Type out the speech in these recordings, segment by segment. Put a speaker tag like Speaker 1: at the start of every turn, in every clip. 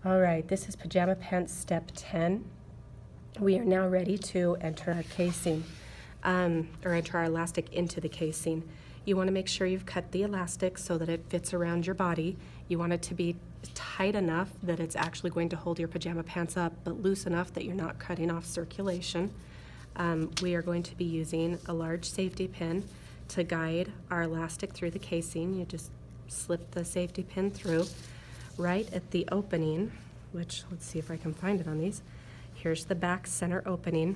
Speaker 1: All right, this is Pajama Pants Step 10. We are now ready to enter our casing, or enter our elastic into the casing. You want to make sure you've cut the elastic so that it fits around your body. You want it to be tight enough that it's actually going to hold your pajama pants up, but loose enough that you're not cutting off circulation. We are going to be using a large safety pin to guide our elastic through the casing. You just slip the safety pin through. Right at the opening, which let's see if I can find it on these. Here's the back center opening.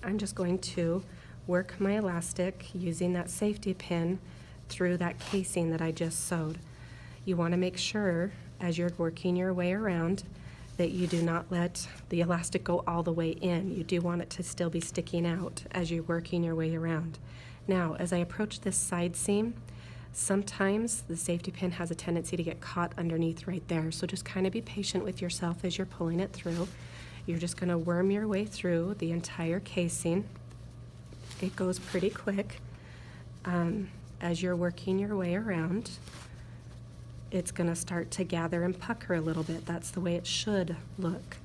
Speaker 1: I'm just going to work my elastic using that safety pin through that casing that I just sewed. You want to make sure as you're working your way around that you do not let the elastic go all the way in. You do want it to still be sticking out as you're working your way around. Now, as I approach this side seam, sometimes the safety pin has a tendency to get caught underneath right there, so just kind of be patient with yourself as you're pulling it through. You're just going to worm your way through the entire casing. It goes pretty quick. As you're working your way around, it's going to start to gather and pucker a little bit. That's the way it should look.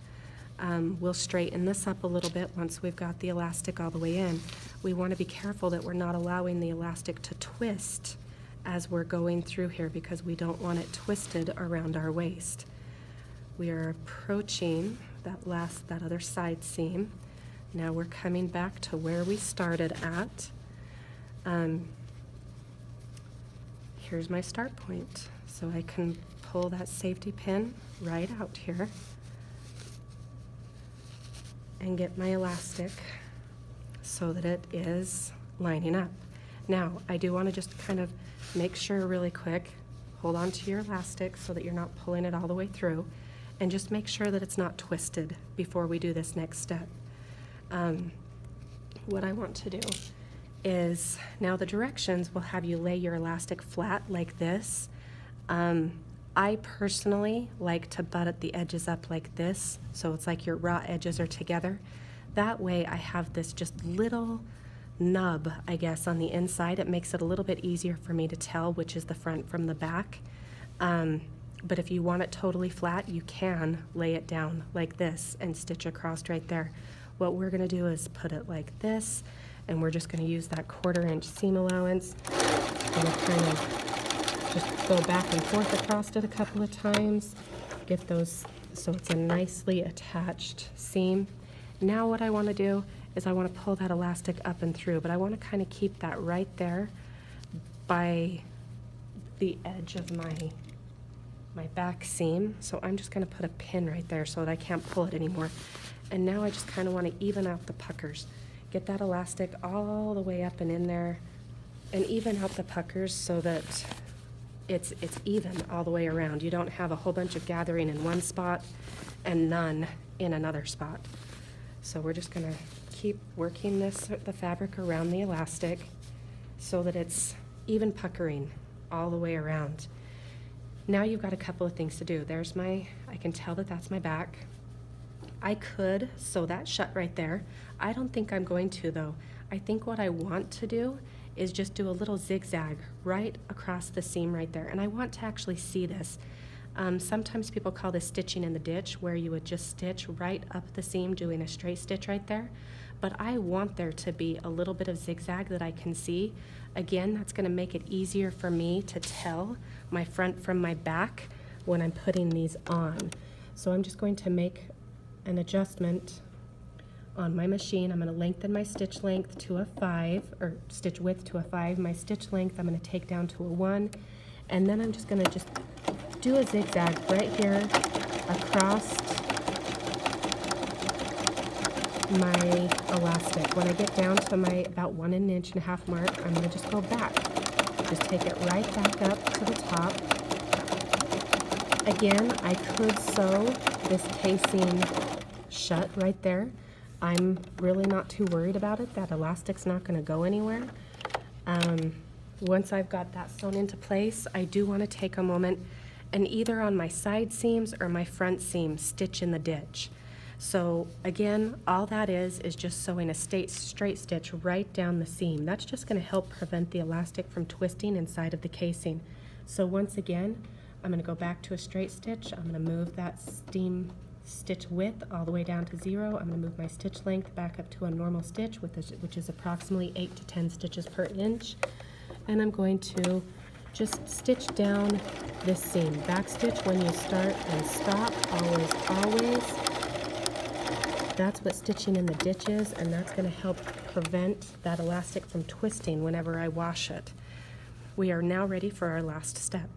Speaker 1: We'll straighten this up a little bit once we've got the elastic all the way in. We want to be careful that we're not allowing the elastic to twist as we're going through here, because we don't want it twisted around our waist. We are approaching that other side seam. Now we're coming back to where we started at. Here's my start point. So I can pull that safety pin right out here and get my elastic so that it is lining up. Now, I do want to just kind of make sure really quick, hold on to your elastic so that you're not pulling it all the way through, and just make sure that it's not twisted before we do this next step. What I want to do is, now the directions will have you lay your elastic flat like this. I personally like to butt at the edges up like this, so it's like your raw edges are together. That way I have this just little nub, I guess, on the inside. It makes it a little bit easier for me to tell which is the front from the back. But if you want it totally flat, you can lay it down like this and stitch across right there. What we're going to do is put it like this, and we're just going to use that 1/4 inch seam allowance and kind of just go back and forth across it a couple of times, get those so it's a nicely attached seam. Now what I want to do is I want to pull that elastic up and through, but I want to kind of keep that right there by the edge of my back seam. So I'm just going to put a pin right there so that I can't pull it anymore. And now I just kind of want to even out the puckers. Get that elastic all the way up and in there, and even out the puckers so that it's even all the way around. You don't have a whole bunch of gathering in one spot and none in another spot. So we're just going to keep working the fabric around the elastic so that it's even puckering all the way around. Now you've got a couple of things to do. I can tell that that's my back. I could sew that shut right there. I don't think I'm going to, though. I think what I want to do is just do a little zigzag right across the seam right there. And I want to actually see this. Sometimes people call this stitching in the ditch, where you would just stitch right up the seam doing a straight stitch right there. But I want there to be a little bit of zigzag that I can see. Again, that's going to make it easier for me to tell my front from my back when I'm putting these on. So I'm just going to make an adjustment on my machine. I'm going to lengthen my stitch length to a 5, or stitch width to a 5. My stitch length I'm going to take down to a 1, and then I'm just going to just do a zigzag right here across my elastic. When I get down to my about 1.5 inch mark, I'm going to just go back. Just take it right back up to the top. Again, I could sew this casing shut right there. I'm really not too worried about it. That elastic's not going to go anywhere. Once I've got that sewn into place, I do want to take a moment and either on my side seams or my front seam stitch in the ditch. So again, all that is just sewing a straight stitch right down the seam. That's just going to help prevent the elastic from twisting inside of the casing. So once again, I'm going to go back to a straight stitch. I'm going to move that seam stitch width all the way down to 0. I'm going to move my stitch length back up to a normal stitch, which is approximately 8 to 10 stitches per inch. And I'm going to just stitch down this seam. Back stitch when you start and stop, always, always. That's what stitching in the ditch is, and that's going to help prevent that elastic from twisting whenever I wash it. We are now ready for our last step.